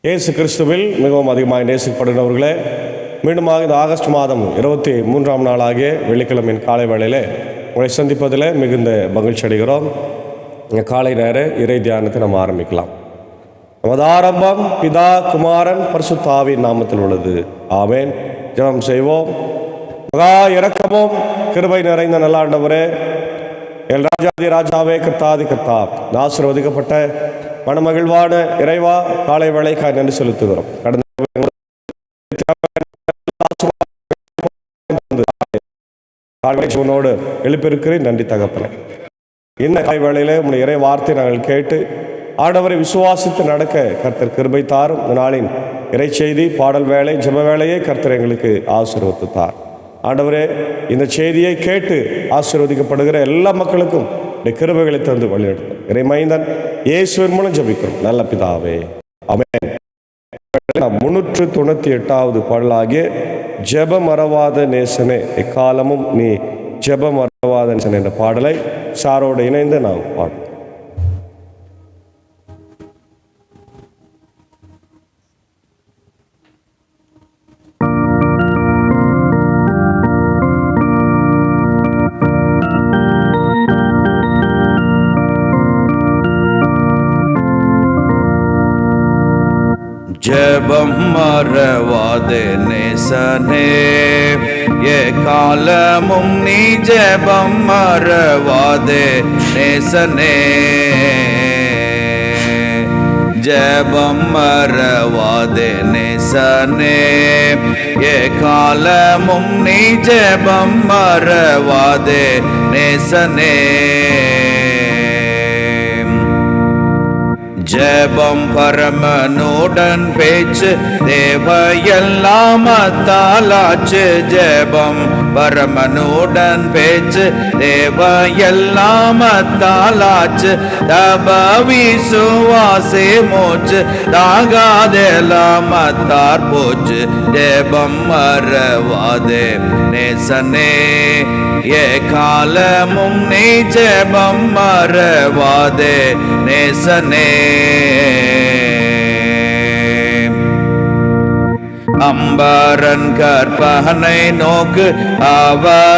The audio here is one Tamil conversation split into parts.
இயேசு கிறிஸ்துவில் மிகவும் அதிகமாக நேசிக்கப்படுகிறவர்களே, மீண்டுமாக இந்த ஆகஸ்ட் மாதம் 23ஆம் நாளாகிய வெள்ளிக்கிழமையின் காலை வேளையில் உங்களை சந்திப்பதில் மிகுந்த மகிழ்ச்சி அடைகிறோம். இந்த காலை நேர இறை தியானத்தை நம்ம ஆரம்பிக்கலாம். நமது ஆரம்பம் பிதா, குமாரன், பரிசுத்த ஆவியின் நாமத்தில் உள்ளது. ஆமென். ஜெபம் செய்வோம். மகா இரக்கமும் கிருபை நிறைந்த நல்ல ஆண்டவரே, எல் ராஜாதி ராஜாவே, கர்த்தாதி கர்த்தா, ஆசீர்வதிக்கப்பட்ட மனமகிழ்வான இறைவா, காலை வேளைக்காய் நன்றி செலுத்துகிறோம். கடந்த உன்னோடு எழுப்பியிருக்கிறேன். நன்றி தகப்பனே. இந்த காலை வேளையிலே உங்களுடைய இறை வார்த்தை நாங்கள் கேட்டு ஆண்டவரை விசுவாசித்து நடக்க கர்த்தர் கிருபை தாரும். இந்த நாளின் இறை செய்தி, பாடல் வேலை, ஜெப வேலையை கர்த்தர் எங்களுக்கு ஆசீர்வதித்து தார். ஆண்டவரே, இந்த செய்தியை கேட்டு ஆசீர்வதிக்கப்படுகிற எல்லா மக்களுக்கும் கிருபைகளை தந்து வழிநடத்தும் இறை மைந்தன் இயேசுவின் மூலம் ஜெபிக்கிறோம் நல்ல பிதாவே. ஆமென். 398வது பாடலாகிய ஜெப மறவாத நேசனே எக்காலமும் நீ ஜெப மறவாத நேசன் என்ற பாடலை சாரோடு இணைந்து நாம் பாடுவோம். ஜெபம் மறவாதே நேசனே எக்காலமும் நீ ஜெபம் மறவாதே நேசனே. ஜெபம் மறவாதே நேசனே எக்காலமும் நீ ஜெபம் மறவாதே நேசனே. ஜெபம் பரமனுடன் பேச்சு தேவையெல்லாம் தாளாச்சு. ஜெபம் பரமனுடன் பேச்சு தேவையெல்லாம் தாளாச்சு. தப விசுவாசே மூச்சு தாகாதெல்லாம் தார் போச்சு. ஜெபம் மறவாதே நேசனே எக்காலமும் நீ ஜெபம் மறவாதே நேசனே. அம்பரன் கற்பனை நோக்கு அவரதருமை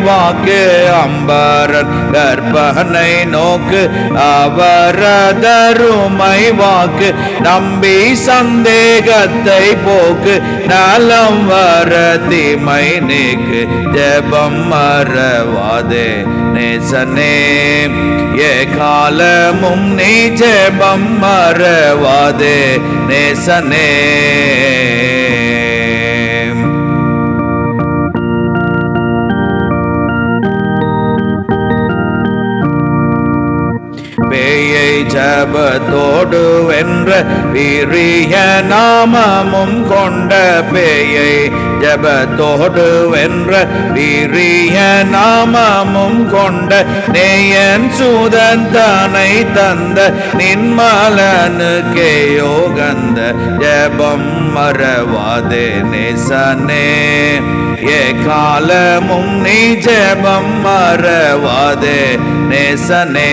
வாக்கு. அம்பரன் கற்பனை நோக்கு அவரதருமை வாக்கு. நம்பி சந்தேகத்தை போக்கு நலம் வர தீமை நீக்கு. ஜெபம் மறவாதே நேசனே எக்காலமும் நீ ஜெபம் மறவாதே நேசனே. பேயை ஜபத்தோடு வென்ற வீரிய நாமமும் கொண்ட. பேயை ஜபத்தோடு வென்ற வீரிய நாமமும் கொண்ட. நேயன் சூதன் தானை தந்த நின்மலனுக்கே யோகந்த. ஜெபம் மறவாதே நேசனே எக்காலமும் நீ ஜெபம் மறவாதே நேசனே.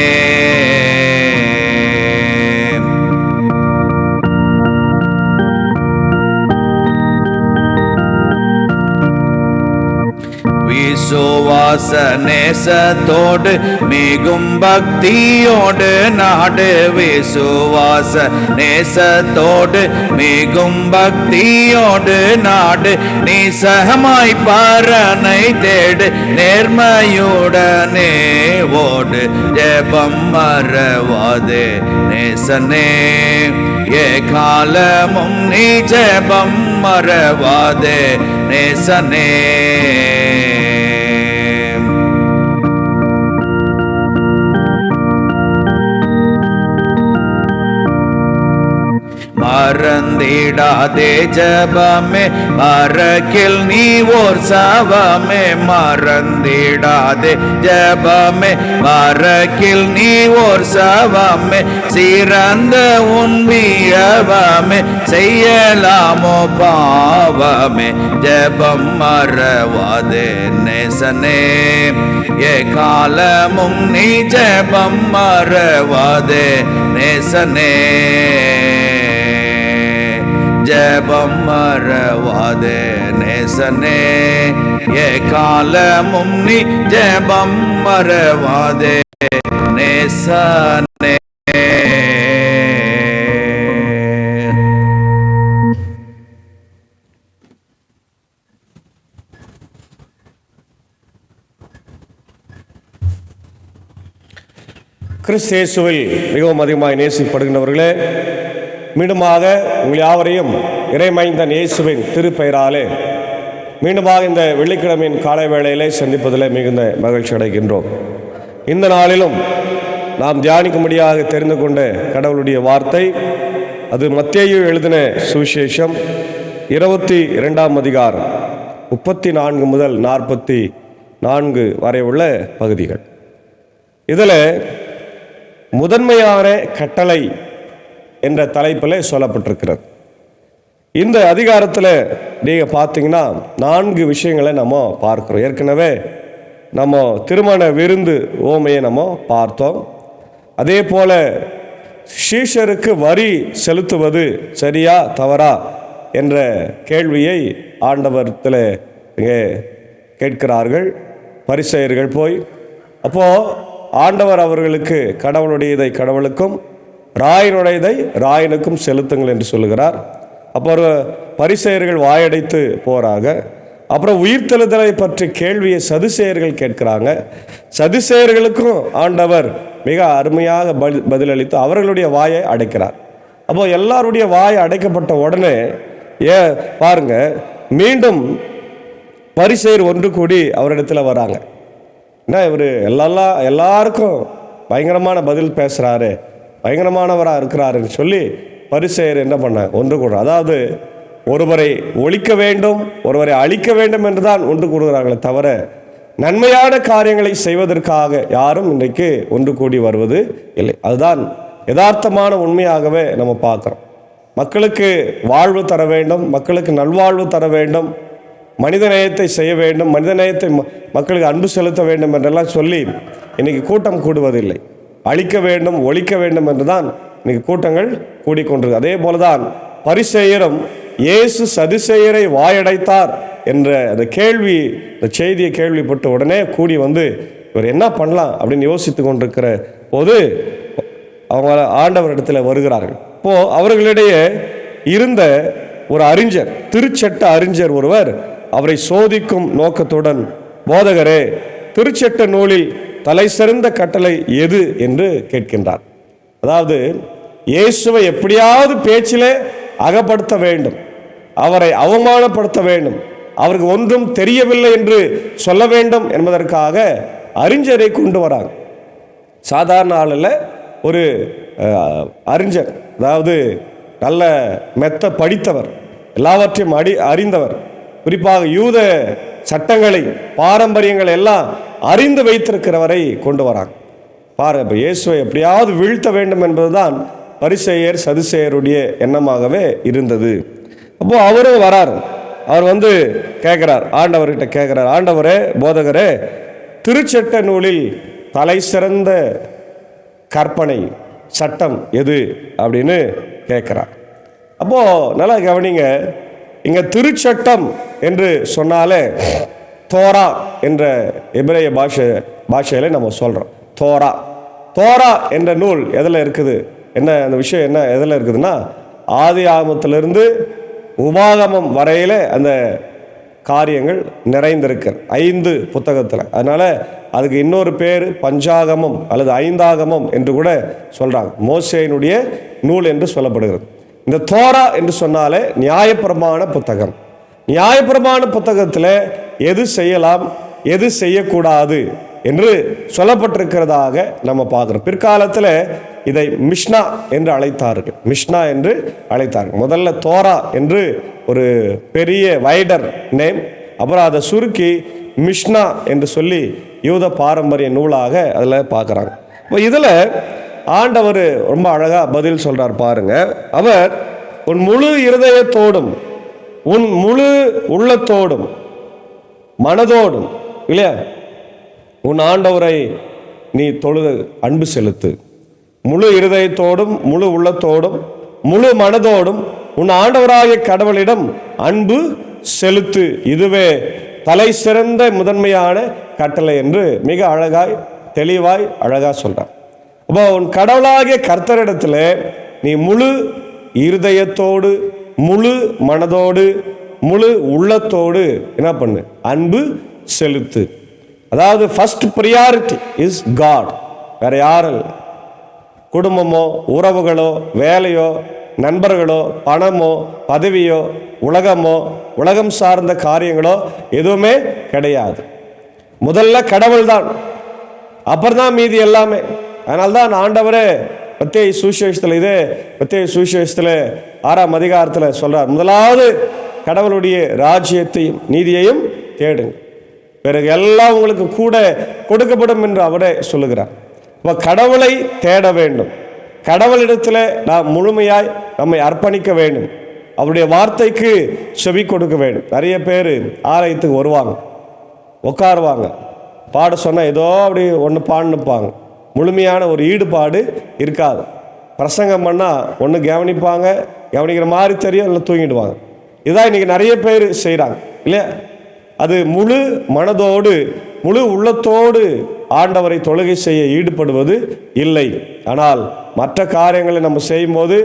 விசுவாச நேசத்தோடு மிகும் பக்தியோடு நாடு. விசுவாச நேசத்தோடு மிகும் பக்தியோடு நாடு. நிசமாய் பரனை தேடு நேர்மையுடனே ஓடு. ஜெபம் மறவாதே நேசனே எக்காலமும் நீ ஜெபம் மறவாதே நேசனே. மறந்திடாதே ஜெபமே மறக்கில் நீ ஓர் சவமே. மறந்திடாதே ஜெபமே மறக்கில் நீ ஓர் சவமே. சிறந்த உன் வீரவமே செய்யலாமோ பாவமே. ஜெபம் மறவாதே நேசனே எக்காலமும் நீ ஜெபம் மறவாதே நேசனே. ஜெபம் மறவாதே நேசனே, காலமும் நீ ஜெபம் மறவாதே நேசனே. கிறிஸ்து இயேசுவில் மிகவும் அதிகமாக நேசிக்கப்படுகின்றவர்களே, மீண்டுமாக உங்கள் யாவரையும் இறைமைந்தன் இயேசுவின் திருப்பெயராலே மீண்டுமாக இந்த வெள்ளிக்கிழமையின் காலை வேளையிலே சந்திப்பதில் மிகுந்த மகிழ்ச்சி அடைகின்றோம். இந்த நாளிலும் நாம் தியானிக்கும்படியாக தெரிந்து கொண்ட கடவுளுடைய வார்த்தை, அது மத்தேயு எழுதின சுவிசேஷம் 22ஆம் அதிகாரம் 34 முதல் 44 வரை உள்ள பகுதிகள். இதில் முதன்மையான கட்டளை என்ற தலைப்பில் சொல்லப்பட்டிருக்கிறது. இந்த அதிகாரத்தில் நீங்கள் பார்த்தீங்கன்னா 4 விஷயங்களை நம்ம பார்க்கிறோம். ஏற்கனவே நம்ம திருமண விருந்து ஓமையை நம்ம பார்த்தோம். அதே போல் சீஷருக்கு வரி செலுத்துவது சரியா தவறா என்ற கேள்வியை ஆண்டவரத்தில் இங்கே கேட்கிறார்கள் பரிசேயர்கள் போய். அப்போது ஆண்டவர் அவர்களுக்கு கடவுளுடையதை கடவுளுக்கும் ராயனுடையதை ராயனுக்கும் செலுத்துங்கள் என்று சொல்லுகிறார். அப்புறம் பரிசேயர்கள் வாயடைத்து போகிறாங்க. அப்புறம் உயிர்த்தெழுதலை பற்றி கேள்வியை சதுசேயர்கள் கேட்கிறாங்க. சதுசேயர்களுக்கும் ஆண்டவர் மிக அருமையாக பதிலளித்து அவர்களுடைய வாயை அடைக்கிறார். அப்போ எல்லாருடைய வாயை அடைக்கப்பட்ட உடனே பாருங்க, மீண்டும் பரிசேயர் ஒன்று கூடி அவரிடத்தில் வராங்க. என்ன இவர் எல்லாருக்கும் பயங்கரமான பதில் பேசுகிறாரு, பயங்கரமானவராக இருக்கிறாருன்னு சொல்லி பரிசேயர் என்ன பண்ண ஒன்று கூடுறார். அதாவது ஒருவரை ஒழிக்க வேண்டும், ஒருவரை அழிக்க வேண்டும் என்று தான் ஒன்று கூடுகிறார்களே தவிர நன்மையான காரியங்களை செய்வதற்காக யாரும் இன்றைக்கு ஒன்று கூடி வருவது இல்லை. அதுதான் யதார்த்தமான உண்மையாகவே நம்ம பார்க்குறோம். மக்களுக்கு வாழ்வு தர வேண்டும், மக்களுக்கு நல்வாழ்வு தர வேண்டும், மனிதநேயத்தை செய்ய வேண்டும், மனிதநேயத்தை மக்களுக்கு அன்பு செலுத்த வேண்டும் என்றெல்லாம் சொல்லி இன்றைக்கி கூட்டம் கூடுவதில்லை. அழிக்க வேண்டும், ஒழிக்க வேண்டும் என்று தான் இன்றைக்கி கூட்டங்கள் கூடிக்கொண்டிருக்கு. அதே போல தான் பரிசேயரும் இயேசு சதுசேயரை வாயடைத்தார் என்ற அந்த கேள்வி, இந்த செய்தியை கேள்விப்பட்ட உடனே கூடி வந்து இவர் என்ன பண்ணலாம் அப்படின்னு யோசித்து கொண்டிருக்கிற போது அவங்க ஆண்டவரிடத்தில் வருகிறார்கள். இப்போது அவர்களிடையே இருந்த ஒரு அறிஞர், திருச்சட்ட அறிஞர் ஒருவர் அவரை சோதிக்கும் நோக்கத்துடன், போதகரே, திருச்சட்ட நூலில் தலை சிறந்த கட்டளை எது என்று கேட்கின்றார். அதாவது இயேசுவை எப்படியாவது பேச்சிலே அகப்படுத்த வேண்டும், அவரை அவமானப்படுத்த வேண்டும், அவருக்கு ஒன்றும் தெரியவில்லை என்று சொல்ல வேண்டும் என்பதற்காக அறிஞரை கொண்டு வராங்க. சாதாரண ஆளில் ஒரு அறிஞர், அதாவது நல்ல மெத்த படித்தவர், எல்லாவற்றையும் அறிந்தவர், குறிப்பாக யூத சட்டங்களை பாரம்பரியங்களை எல்லாம் அறிந்து வைத்திருக்கிறவரை கொண்டு வராங்க. பாருங்க, இப்போ இயேசுவை எப்படியாவது வீழ்த்த வேண்டும் என்பதுதான் பரிசேயர் சதுசேயருடைய எண்ணமாகவே இருந்தது. அப்போ அவரும் வரார். அவர் வந்து கேட்குறார், ஆண்டவர்கிட்ட கேட்குறார், ஆண்டவரே, போதகரே, திருச்சட்ட நூலில் தலை சிறந்த கற்பனை சட்டம் எது அப்படின்னு கேட்குறார். அப்போது நல்லா கவனிங்க, இங்கே திருச்சட்டம் என்று சொன்னாலே தோரா என்ற எபிரேய பாஷையில் நம்ம சொல்கிறோம். தோரா என்ற நூல் எதில் இருக்குது, என்ன அந்த விஷயம் என்ன எதில் இருக்குதுன்னா, ஆதி ஆகமத்திலிருந்து உபாகமம் வரையில் அந்த காரியங்கள் நிறைந்திருக்கு 5 புத்தகத்தில். அதனால் அதுக்கு இன்னொரு பேர் பஞ்சாகமம் அல்லது 5ஆகமம் என்று கூட சொல்கிறாங்க. மோசேயினுடைய நூல் என்று சொல்லப்படுகிறது. இந்த தோரா என்று சொன்னாலே நியாயப்பிரமாண புத்தகம். நியாயப்பிரமாண புத்தகத்தில் எது செய்யலாம், எது செய்யக்கூடாது என்று சொல்லப்பட்டிருக்கிறதாக நம்ம பார்க்குறோம். பிற்காலத்தில் இதை மிஷ்னா என்று அழைத்தார்கள். மிஷ்னா என்று அழைத்தார்கள். முதல்ல தோரா என்று ஒரு பெரிய வைடர் நேம், அப்புறம் அதை சுருக்கி மிஷ்னா என்று சொல்லி யூத பாரம்பரிய நூலாக அதில் பார்க்குறாங்க. இப்போ இதில் ஆண்டவர் ரொம்ப அழகாக பதில் சொல்கிறார் பாருங்க. அவர் உன் முழு இருதயத்தோடும் உன் முழு உள்ளத்தோடும் மனதோடும், இல்லையா, உன் ஆண்டவரை நீ தொழுது அன்பு செலுத்து. முழு இருதயத்தோடும் முழு உள்ளத்தோடும் முழு மனதோடும் உன் ஆண்டவராகிய கடவுளிடம் அன்பு செலுத்து, இதுவே தலை சிறந்த முதன்மையான கட்டளை என்று மிக அழகாய் தெளிவாய் அழகாக சொல்கிறார். அப்போ உன் கடவுளாகிய கர்த்தரிடத்தில் நீ முழு இருதயத்தோடு, முழு மனதோடு, முழு உள்ளத்தோடு என்ன பண்ணு? அன்பு செலுத்து. அதாவது ஃபர்ஸ்ட் ப்ரியாரிட்டி இஸ் காட். வேற யாரும் இல்லை. குடும்பமோ, உறவுகளோ, வேலையோ, நண்பர்களோ, பணமோ, பதவியோ, உலகமோ, உலகம் சார்ந்த காரியங்களோ எதுவுமே கிடையாது. முதல்ல கடவுள் தான், அப்புறம் தான் மீதி எல்லாமே. அதனால்தான் ஆண்டவரே மத்தேயு சுவிசேஷத்தில், இதே மத்தேயு சுவிசேஷத்தில் 6ஆம் அதிகாரத்தில் சொல்றார், முதலாவது கடவுளுடைய ராஜ்யத்தையும் நீதியையும் தேடுங்க, பிறகு எல்லாம் உங்களுக்கு கூட கொடுக்கப்படும் என்று அவரே சொல்லுகிறார். இப்போ கடவுளை தேட வேண்டும், கடவுளிடத்தில் நாம் முழுமையாய் நம்மை அர்ப்பணிக்க வேண்டும், அவருடைய வார்த்தைக்கு செவி கொடுக்க வேண்டும். நிறைய பேர் ஆலயத்துக்கு வருவாங்க, உட்காருவாங்க, பாட சொன்னால் ஏதோ அப்படி ஒன்று பாடுனுப்பாங்க, முழுமையான ஒரு ஈடுபாடு இருக்காது. பிரசங்கம் பண்ணால் ஒன்று கவனிப்பாங்க, கவனிக்கிற மாதிரி தெரியும், இல்லை தூங்கிடுவாங்க. இதுதான் இன்றைக்கி நிறைய பேர் செய்கிறாங்க இல்லையா? அது முழு மனதோடு முழு உள்ளத்தோடு ஆண்டவரை தொழுகை செய்ய ஈடுபடுவது இல்லை. ஆனால் மற்ற காரியங்களை நம்ம செய்யும்போது,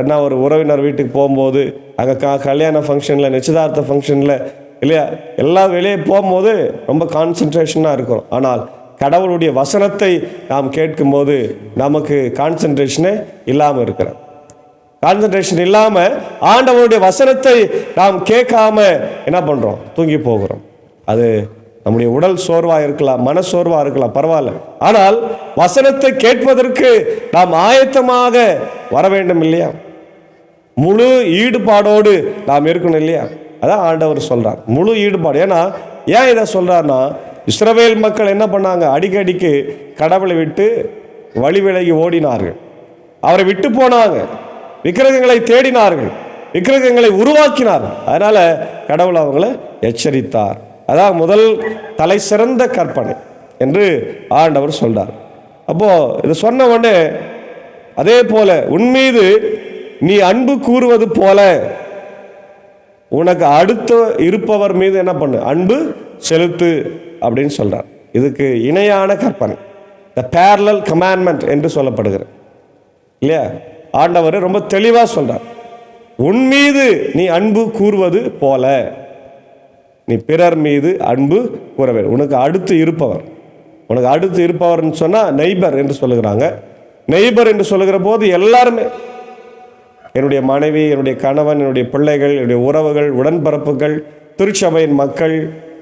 என்ன ஒரு உறவினர் வீட்டுக்கு போகும்போது, அங்கே கல்யாண ஃபங்க்ஷனில், நிச்சயதார்த்த ஃபங்க்ஷனில் இல்லையா, எல்லாம் வெளியே போகும்போது ரொம்ப கான்சன்ட்ரேஷனாக இருக்கிறோம். ஆனால் கடவுளுடைய வசனத்தை நாம் கேட்கும்போது நமக்கு கான்சன்ட்ரேஷனே இல்லாமல் இருக்கிறோம். கான்சன்ட்ரேஷன் இல்லாமல் ஆண்டவருடைய வசனத்தை நாம் கேட்காம என்ன பண்ணுறோம்? தூங்கி போகிறோம். அது நம்முடைய உடல் சோர்வாக இருக்கலாம், மன சோர்வாக இருக்கலாம், பரவாயில்ல. ஆனால் வசனத்தை கேட்பதற்கு நாம் ஆயத்தமாக வர வேண்டும் இல்லையா? முழு ஈடுபாடோடு நாம் இருக்கணும் இல்லையா? அதான் ஆண்டவர் சொல்றார், முழு ஈடுபாடு. ஏன்னா ஏன் இதை சொல்றாருன்னா, இஸ்ரவேல் மக்கள் என்ன பண்ணாங்க? அடிக்கடிக்கு கடவுளை விட்டு வழி விலகி ஓடினார்கள், அவரை விட்டு போனாங்க, விக்கிரகங்களை தேடினார்கள், விக்கிரகங்களை உருவாக்கினார்கள். அதனால கடவுள் அவங்களை எச்சரித்தார். அதான் முதல் தலை சிறந்த கற்பனை என்று ஆண்டவர் சொல்றார். அப்போ இது சொன்ன உடனே, அதே போல உன்மீது நீ அன்பு கூறுவது போல உனக்கு அடுத்து இருப்பவர் மீது என்ன பண்ணு? அன்பு செலுத்து அப்படின்னு சொல்றார். இதுக்கு இணையான கற்பனை, த பேரலல் கமாண்ட்மெண்ட் என்று சொல்லப்படுகிறது இல்லையா? ஆண்டவர் ரொம்ப தெளிவாக சொல்றார், உன் மீது நீ அன்பு கூறுவது போல நீ பிறர் மீது அன்பு கூற வேண்டும். உனக்கு அடுத்து இருப்பவர், உனக்கு அடுத்து இருப்பவர்னு சொன்னால் நெய்பர் என்று சொல்லுகிறாங்க. நெய்பர் என்று சொல்லுகிற போது எல்லாருமே, என்னுடைய மனைவி, என்னுடைய கணவன், என்னுடைய பிள்ளைகள், என்னுடைய உறவுகள், உடன்பிறப்புகள், திருச்சபையின் மக்கள்,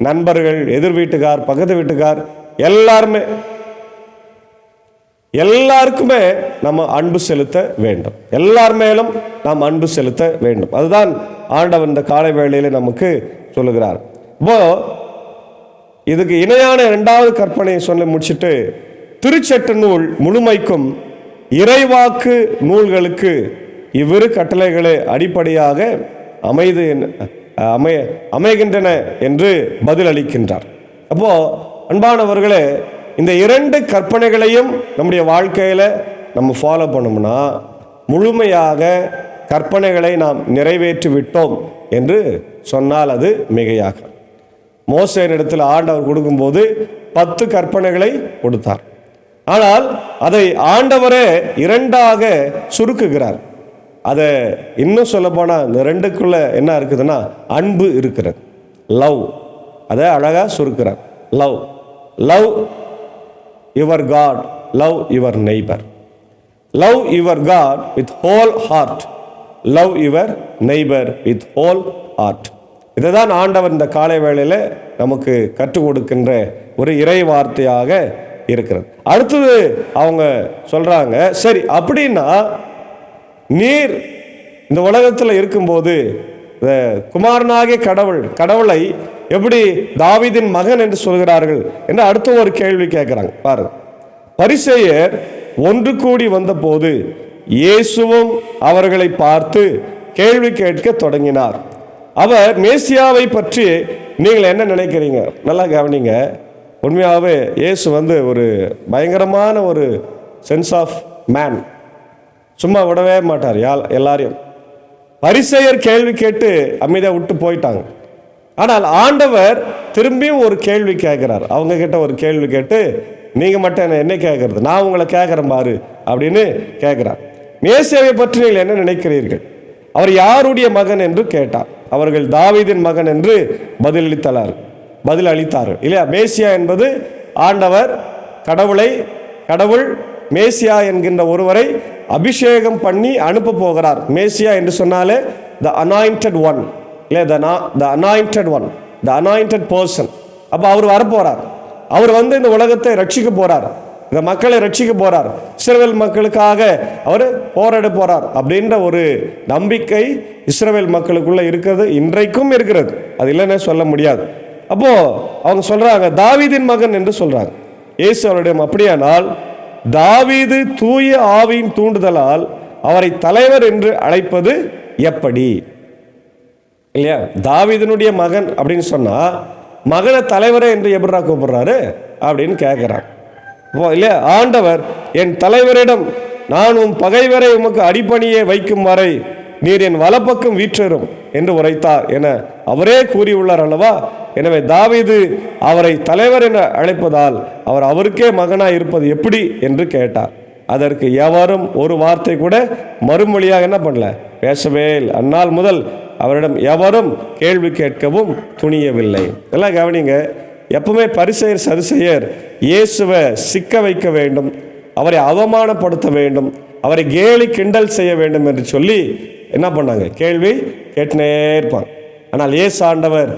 நண்பர்கள், எதிர் வீட்டுக்கார், பக்கத்து வீட்டுக்கார், எல்லாருக்குமே நம்ம அன்பு செலுத்த வேண்டும். எல்லார் மேலும் நாம் அன்பு செலுத்த வேண்டும். அதுதான் ஆண்டவர் இந்த காலை வேளையிலே நமக்கு சொல்லுகிறார். இப்போ இதுக்கு இணையான இரண்டாவது கற்பனையை சொல்லி முடிச்சுட்டு, திருச்சட்ட நூல் முழுமைக்கும் இறைவாக்கு நூல்களுக்கு இவ்விரு கட்டளைகளே அடிப்படையாக அமைகின்றன என்று பதில் அளிக்கின்றார். அப்போ அன்பானவர்களே, இந்த இரண்டு கற்பனைகளையும் நம்முடைய வாழ்க்கையில் நம்ம ஃபாலோ பண்ணோம்னா முழுமையாக கற்பனைகளை நாம் நிறைவேற்றி விட்டோம் என்று சொன்னால் அது மிகையாக. மோசேயின் இடத்தில் ஆண்டவர் கொடுக்கும்போது 10 கற்பனைகளை கொடுத்தார். ஆனால் அதை ஆண்டவரே இரண்டாக சுருக்குகிறார். அதை இன்னும் சொல்ல போனால் இந்த ரெண்டுக்குள்ள என்ன இருக்குதுன்னா அன்பு இருக்கிறது, லவ். அதை அழகாக சுருக்கிறார். Love, love your God, love your neighbour. Love your God with whole heart, love your neighbour with whole heart. இதை தான் ஆண்டவர் இந்த காலை வேளையில் நமக்கு கற்றுக் கொடுக்கின்ற ஒரு இறை வார்த்தையாக இருக்கிறது. அடுத்தது அவங்க சொல்றாங்க, சரி அப்படின்னா நீர் இந்த உலகத்தில் இருக்கும்போது குமாரனாகிய கடவுளை எப்படி தாவீதின் மகன் என்று சொல்கிறார்கள் என்று அடுத்த ஒரு கேள்வி கேட்கிறாங்க. பாருங்க, பரிசேயர் ஒன்று கூடி வந்தபோது இயேசுவும் அவர்களை பார்த்து கேள்வி கேட்க தொடங்கினார். அவர் மேசியாவை பற்றி நீங்கள் என்ன நினைக்கிறீங்க? நல்லா கவனிங்க. உண்மையாகவே இயேசு ஒரு பயங்கரமான ஒரு சென்ஸ் ஆஃப் மேன். சும்மா விடவே மாட்டார் எல்லாரையும். பரிசேயர் கேள்வி கேட்டு அமைதியாக விட்டு போயிட்டாங்க. ஆனால் ஆண்டவர் திரும்பியும் ஒரு கேள்வி கேட்கிறார். அவங்க கிட்ட ஒரு கேள்வி கேட்டு, நீங்க மட்டும் என்ன கேட்கறது, நான் உங்களை கேட்கிறேன் பாரு அப்படின்னு கேட்கிறார். மேசியாவை பற்றி நீங்கள் என்ன நினைக்கிறீர்கள், அவர் யாருடைய மகன் என்று கேட்டார். அவர்கள் தாவீதின் மகன் என்று பதில் அளித்தார்கள் இல்லையா. மேசியா என்பது ஆண்டவர் கடவுள் மேசியா என்கின்ற ஒருவரை அபிஷேகம் பண்ணி அனுப்ப போகிறார். மேசியா என்று சொன்னாலே த அனாயிண்டட் ஒன் இல்லை, த அனாயிண்டட் பர்சன். அப்போ அவர் வரப்போறார். அவர் வந்து இந்த உலகத்தை ரட்சிக்க போறார், இந்த மக்களை ரட்சிக்க போறார், இஸ்ரவேல் மக்களுக்காக அவர் போராட போறார் அப்படின்ற ஒரு நம்பிக்கை இஸ்ரவேல் மக்களுக்குள்ள இருக்கிறது, இன்றைக்கும் இருக்கிறது. அது இல்லைன்னு சொல்ல முடியாது. அப்போ அவங்க சொல்றாங்க தாவீதின் மகன் என்று சொல்றாங்க. இயேசு அவருடைய அப்படியானால் தாவீது தூய ஆவியின் தூண்டுதலால் அவரை தலைவர் என்று அழைப்பது எப்படி இல்லையா. தாவீதினுடைய மகன் அப்படின்னு சொன்னா மகனை தலைவரே என்று எப்படா கூப்பிடுறாரு அப்படின்னு கேட்கிறார் இல்லையா. ஆண்டவர் என் தலைவரிடம் நான் உன் பகைவரை உமக்கு அடிப்பணியே வைக்கும் வரை நீர் என் வலப்பக்கம் வீற்றரும் என்று உரைத்தார் என அவரே கூறியுள்ளார் அல்லவா. எனவே தாவீது அவரை தலைவர் என அழைப்பதால் அவர் அவருக்கே மகனாய் இருப்பது எப்படி என்று கேட்டார். அதற்கு எவரும் ஒரு வார்த்தை கூட மறுமொழியாக என்ன பண்ணல, பேசவே இல்லை. அந்நாள் முதல் அவரிடம் எவரும் கேள்வி கேட்கவும் துணியவில்லை. எல்லாம் கவனிங்க, எப்பவுமே பரிசேயர் சதுசேயர் இயேசுவை சிக்க வைக்க வேண்டும், அவரை அவமானப்படுத்த வேண்டும், அவரை கேலி கிண்டல் செய்ய வேண்டும் என்று சொல்லி என்ன பண்ணாங்க, கேள்வி கேட்டுனே இருப்பாங்க. ஆனால் இயேசு ஆண்டவர்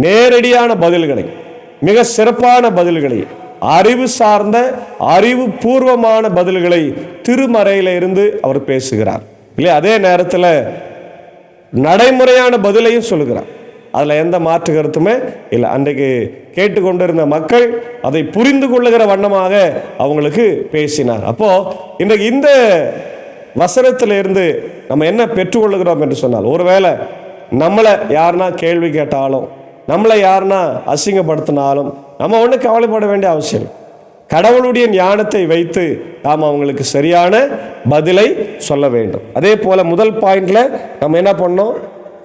நேரடியான பதில்களை, மிக சிறப்பான பதில்களை, அறிவு சார்ந்த அறிவு பூர்வமான பதில்களை திருமறையில இருந்து அவர் பேசுகிறார் இல்லையா. அதே நேரத்தில் நடைமுறையான பதிலையும் சொல்லுகிறார். அதில் எந்த மாற்று கருத்துமே இல்லை. அன்றைக்கு கேட்டுக்கொண்டிருந்த மக்கள் அதை புரிந்து கொள்ளுகிற வண்ணமாக அவங்களுக்கு பேசினார். அப்போ இன்றைக்கு இந்த வசனத்திலிருந்து நம்ம என்ன பெற்றுக்கொள்ளுகிறோம் என்று சொன்னால், ஒருவேளை நம்மளை யாருன்னா கேள்வி கேட்டாலும், நம்மளை யாருன்னா அசிங்கப்படுத்தினாலும் நம்ம ஒன்றும் கவலைப்பட வேண்டிய அவசியம். கடவுளுடைய ஞானத்தை வைத்து நாம் அவங்களுக்கு சரியான பதிலை சொல்ல வேண்டும். அதே போல முதல் பாயிண்ட்ல நம்ம என்ன பண்ணோம்,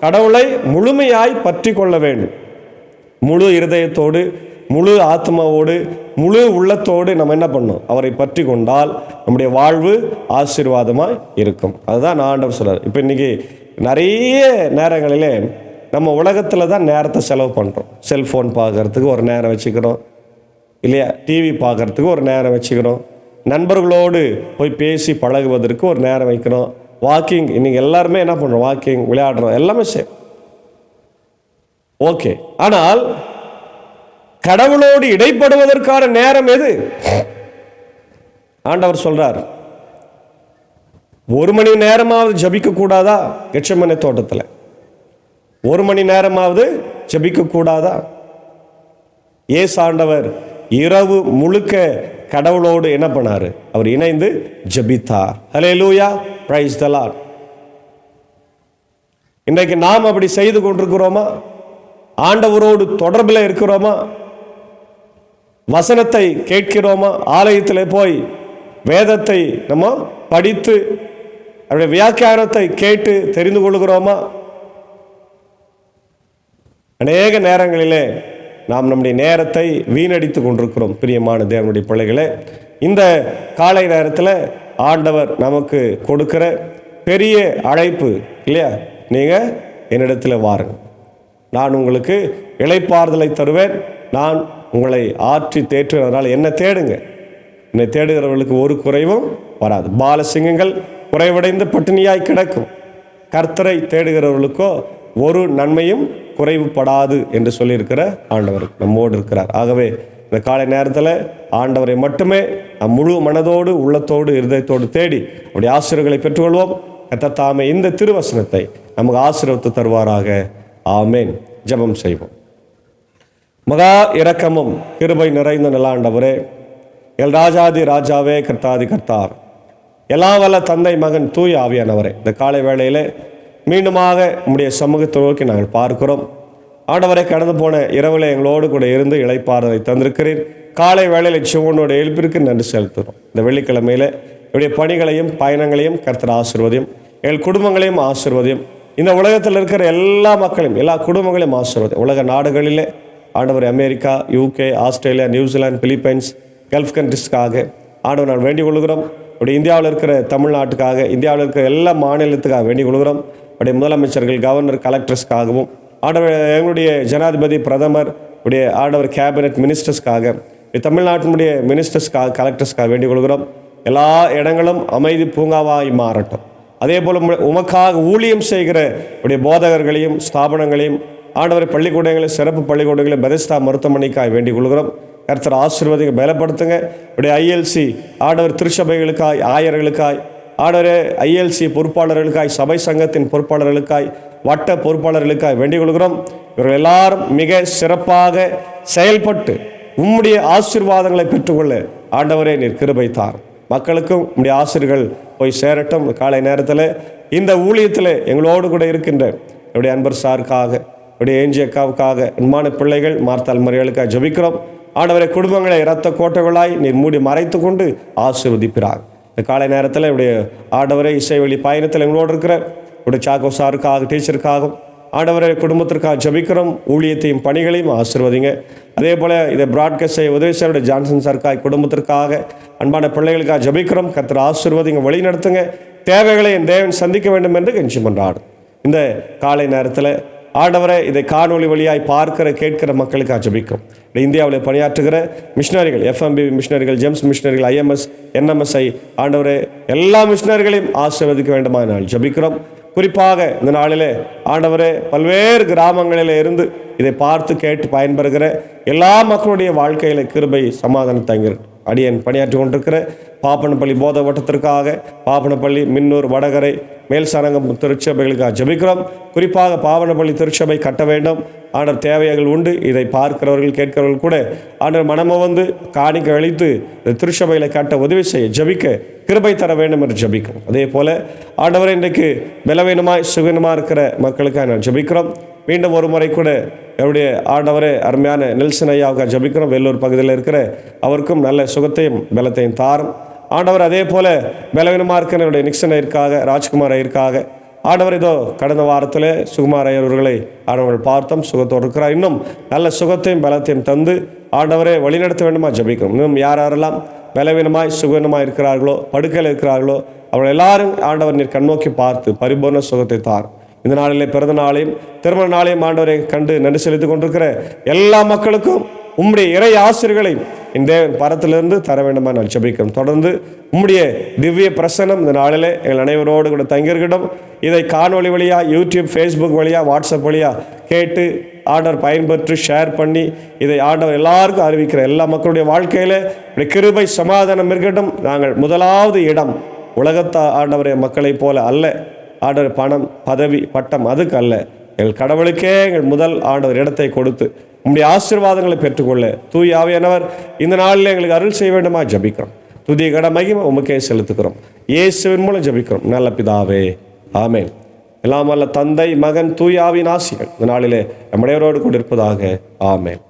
கடவுளை முழுமையாய் பற்றி கொள்ள வேண்டும். முழு இருதயத்தோடு, முழு ஆத்மாவோடு, முழு உள்ளத்தோடு நம்ம என்ன பண்ணோம், அவரை பற்றி கொண்டால் நம்முடைய வாழ்வு ஆசீர்வாதமாய் இருக்கும். அதுதான் ஆண்டவர் சொல்றார். இப்போ இன்னைக்கு நிறைய நேரங்களிலே நம்ம உலகத்தில் தான் நேரத்தை செலவு பண்ணுறோம். செல்ஃபோன் பார்க்கறதுக்கு ஒரு நேரம் வச்சுக்கிறோம் இல்லையா, டிவி பார்க்கறதுக்கு ஒரு நேரம் வச்சுக்கிறோம், நண்பர்களோடு போய் பேசி பழகுவதற்கு ஒரு நேரம் வைக்கிறோம், வாக்கிங், இன்னைக்கு எல்லாருமே என்ன பண்ணுறோம், வாக்கிங், விளையாடுறோம், எல்லாமே சரி ஓகே. ஆனால் கடவுளோடு இடைப்படுவதற்கான நேரம் எது? ஆண்டவர் சொல்றார், 1 மணி நேரமாவது ஜபிக்க கூடாதா? கெட்செமனே தோட்டத்தில் 1 மணி நேரமாவது ஜபிக்க கூடாதா? இயேசு ஆண்டவர் இரவு முழுக்க கடவுளோடு என்ன பண்ணாரு, அவர் இணைந்து ஜபித்தார். ஹல்லேலூயா, பிரைஸ் தி லார்ட். இன்றைக்கு நாம் அப்படி செய்து கொண்டிருக்கிறோமா? ஆண்டவரோடு தொடர்பில் இருக்கிறோமா? வசனத்தை கேட்கிறோமா? ஆலயத்தில் போய் வேதத்தை நம்ம படித்து அவருடைய வியாக்கியானத்தை கேட்டு தெரிந்து கொள்கிறோமா? அநேக நேரங்களிலே நாம் நம்முடைய நேரத்தை வீணடித்து கொண்டிருக்கிறோம். பிரியமான தேவனுடைய பிள்ளைகளே, இந்த காலை நேரத்தில் ஆண்டவர் நமக்கு கொடுக்கிற பெரிய அழைப்பு இல்லையா, நீங்கள் என்னிடத்தில் வாருங்கள், நான் உங்களுக்கு இளைப்பாறுதலை தருவேன், நான் உங்களை ஆற்றி தேற்றுவதனால் என்ன தேடுங்க, என்னை தேடுகிறவர்களுக்கு ஒரு குறைவும் வராது. பாலசிங்கங்கள் குறைவடைந்து பட்டினியாய் கிடக்கும், கர்த்தரை தேடுகிறவர்களுக்கோ ஒரு நன்மையும் குறைவுபடாது என்று சொல்லியிருக்கிற ஆண்டவர் நம்மோடு இருக்கிறார். ஆகவே இந்த காலை நேரத்தில் ஆண்டவரை மட்டுமே நம் முழு மனதோடு, உள்ளத்தோடு, இருதயத்தோடு தேடி அப்படி ஆசீர்வாதங்களை பெற்றுக்கொள்வோம். கர்த்தர் தாமே இந்த திருவசனத்தை நமக்கு ஆசீர்வதித்து தருவாராக. ஆமேன். ஜெபம் செய்வோம். மகா இரக்கமும் கிருபை நிறைந்த நல்லாண்டவரே, எல் ராஜாதி ராஜாவே, கர்த்தாதி கர்த்தார், எல்லாம் வல்ல தந்தை, மகன், தூய ஆவியானவரே, இந்த காலை வேளையில் மீண்டுமாக உம்முடைய சமூகத்தை நோக்கி நாங்கள் பார்க்கிறோம். ஆண்டவரை கடந்து போன இரவில் எங்களோடு கூட இருந்து இளைப்பாறுதலை தந்திருக்கிறீர். காலை வேளையில் சிவனோட எழுப்பிற்கு நன்றி செலுத்துகிறோம். இந்த வெள்ளிக்கிழமையில் என்னுடைய பணிகளையும் பயணங்களையும் கர்த்தர் ஆசீர்வதியும். எங்கள் குடும்பங்களையும் ஆசீர்வதியும். இந்த உலகத்தில் இருக்கிற எல்லா மக்களையும், எல்லா குடும்பங்களையும் ஆசீர்வதியும். உலக நாடுகளிலே ஆண்டவர், America, UK, Australia, New Zealand, Philippines, Gulf கண்ட்ரிஸ்க்காக ஆண்டவர் நான் வேண்டிக் கொள்கிறோம். அப்படி இந்தியாவில் இருக்கிற தமிழ்நாட்டுக்காக, இந்தியாவில் இருக்கிற எல்லா மாநிலத்துக்காக வேண்டிக் கொள்கிறோம். அப்படி முதலமைச்சர்கள், கவர்னர், கலெக்டர்ஸ்க்காகவும் ஆண்டவர், எங்களுடைய ஜனாதிபதி, பிரதமர், உடைய ஆண்டவர் கேபினட் மினிஸ்டர்ஸ்க்காக, தமிழ்நாட்டினுடைய மினிஸ்டர்ஸ்க்காக, கலெக்டர்ஸ்க்காக வேண்டிக் கொள்கிறோம். எல்லா இடங்களும் அமைதி பூங்காவாய் மாறட்டும். அதே போல் உமக்காக ஊழியம் செய்கிற உடைய போதகர்களையும் ஸ்தாபனங்களையும் ஆண்டவரை பள்ளிக்கூடங்களையும், சிறப்பு பள்ளிக்கூடங்களையும், பெதஸ்தா மருத்துவமனைக்காய் வேண்டிக் கொள்கிறோம். கர்த்தர் ஆசீர்வாதிங்க, பலப்படுத்துங்க. உடைய ILC ஆண்டவர் திருச்சபைகளுக்காய், ஆயர்களுக்காய், ஆண்டவரே ILC பொறுப்பாளர்களுக்காய், சபை சங்கத்தின் பொறுப்பாளர்களுக்காய், வட்ட பொறுப்பாளர்களுக்காய் வேண்டிக் கொள்கிறோம். இவர்கள் எல்லாரும் மிக சிறப்பாக செயல்பட்டு உம்முடைய ஆசீர்வாதங்களை பெற்றுக்கொள்ள ஆண்டவரே நீர் கிருபை தார். மக்களுக்கும் உம்முடைய ஆசீர்கள் போய் சேரட்டும். காலை நேரத்தில் இந்த ஊழியத்தில் எங்களோடு கூட இருக்கின்ற என்னுடைய அன்பர் சாருக்காக, என்னுடைய ஏஞ்சி அக்காவுக்காக, அன்பான பிள்ளைகள், மார்த்தால் மரியாளுக்காக ஜெபிக்கிறோம். ஆண்டவரை குடும்பங்களை இரத்த கோட்டைகளாய் நீர் மூடி மறைத்து கொண்டு ஆசீர்வதிப்பிறார். இந்த காலை நேரத்தில் என்னுடைய ஆண்டவரை இசை வழி பயணத்தில் எங்களோடு இருக்கிற என்னுடைய சாக்கோ சாருக்காக, டீச்சருக்காகவும் ஆண்டவரை குடும்பத்திற்காக ஜெபிக்கிறோம். ஊழியத்தையும் பணிகளையும் ஆசீர்வதிங்க. அதே போல் இதை பிராட்காஸ்ட் செய்ய உதவி செய்ய ஜான்சன் சாருக்காக, குடும்பத்திற்காக, அன்பான பிள்ளைகளுக்காக ஜெபிக்கிறோம். கர்த்தர் ஆசீர்வதிங்க, வழி நடத்துங்க. தேவைகளை என் தேவன் சந்திக்க வேண்டும் என்று கெஞ்சி மன்றாடும். இந்த காலை நேரத்தில் ஆண்டவரை இதை காணொளி வழியாய் பார்க்கிற கேட்கிற மக்களுக்காக ஜெபிக்கிறோம். இந்தியாவில் பணியாற்றுகிற மிஷினரிகள், FMB மிஷினரிகள், ஜெம்ஸ் மிஷினரிகள், IMS, NMSI ஆண்டவரை எல்லா மிஷினர்களையும் ஆசீர்வதிக்க வேண்டுமா நாள் ஜெபிக்கிறோம். குறிப்பாக இந்த நாளிலே ஆண்டவரே பல்வேறு கிராமங்களில் இருந்து இதை பார்த்து கேட்டு பயன்பெறுகிற எல்லா மக்களுடைய வாழ்க்கையில கிருபை, சமாதானம் தங்கிருக்கு. அடியன் பணியாற்றி கொண்டிருக்கிற பாப்பனப்பள்ளி போத வட்டத்திற்காக, பாப்பனப்பள்ளி, மின்னூர், வடகரை, மேல்சாரங்கம் திருச்சபைகளுக்காக ஜெபிக்கிறோம். குறிப்பாக பாவனப்பள்ளி திருச்சபை கட்ட வேண்டும். ஆண்டவர் தேவைகள் உண்டு. இதை பார்க்கிறவர்கள், கேட்கிறவர்கள் கூட ஆண்டவர் மனம வந்து காணிக்க அளித்து திருச்சபைகளை கட்ட உதவி செய்ய ஜெபிக்க கிருபை தர வேண்டும் என்று ஜெபிக்கிறோம். அதே போல ஆண்டவர் இன்றைக்கு பலவீனமாய் சுகீனமாக இருக்கிற மக்களுக்காக நான் ஜெபிக்கிறோம். மீண்டும் ஒரு முறை கூட என்னுடைய ஆண்டவரே அருமையான நெல்சன் ஐயாவுக்காக ஜெபிக்கிறோம். வெள்ளூர் பகுதியில் இருக்கிற அவருக்கும் நல்ல சுகத்தையும் பலத்தையும் தாரும் ஆண்டவர். அதே போல பலவீனமாக இருக்கிற என்னுடைய நிக்சன் ஐயருக்காக, ராஜ்குமார் ஐயருக்காக ஆண்டவர் இதோ கடந்த வாரத்தில் சுகுமார் ஐயர் அவர்களை ஆண்டவர்கள் பார்த்தோம், சுகத்தோடு இருக்கிறார். இன்னும் நல்ல சுகத்தையும் பலத்தையும் தந்து ஆண்டவரை வழிநடத்த வேண்டுமா ஜெபிக்கிறோம். இன்னும் யாரெல்லாம் பலவீனமாய் சுகீனமாக இருக்கிறார்களோ, படுக்கையில் இருக்கிறார்களோ, அவர்கள் எல்லாரும் ஆண்டவர் நீர் கண்ணோக்கி பார்த்து பரிபூர்ண சுகத்தை தார். இந்த நாளிலே பிறந்த நாளையும் திருமண நாளையும் ஆண்டவரை கண்டு நன்றி செலுத்திக் கொண்டிருக்கிற எல்லா மக்களுக்கும் உம்முடைய இறை ஆசிரியர்களையும் இந்த தேவன் பரத்திலிருந்து தர வேண்டுமா நான் ஜெபிக்கிறோம். தொடர்ந்து உம்முடைய திவ்ய பிரசனம் இந்த நாளிலே எங்கள் அனைவரோடு கூட தங்கியிருக்கட்டும். இதை காணொளி வழியாக, யூடியூப், ஃபேஸ்புக் வழியாக, வாட்ஸ்அப் வழியாக கேட்டு ஆண்டவர் பயன்பெற்று ஷேர் பண்ணி இதை ஆண்டவர் எல்லாருக்கும் அறிவிக்கிற எல்லா மக்களுடைய வாழ்க்கையில் கிருபை, சமாதானம் இருக்கட்டும். நாங்கள் முதலாவது இடம் உலகத்தை ஆண்டவரை மக்களை போல அல்ல. ஆண்டவர் பணம், பதவி, பட்டம் அதுக்கு அல்ல. எங்கள் கடவுளுக்கே எங்கள் முதல் ஆண்டவர் இடத்தை கொடுத்து உம்முடைய ஆசீர்வாதங்களை பெற்றுக்கொள்ள தூய ஆவியானவர் இந்த நாளில் எங்களுக்கு அருள் செய்ய வேண்டுமா ஜெபிக்கிறோம். துதிய கட மகிமை உமக்கே செலுத்துக்கிறோம். இயேசுவின் மூலம் ஜெபிக்கிறோம் நல்ல பிதாவே, ஆமென். எல்லாம் வல்ல தந்தை, மகன், தூய ஆவியின் ஆசிகள் இந்த நாளிலே நம்முடையவரோடு கூட இருப்பதாக. ஆமென்.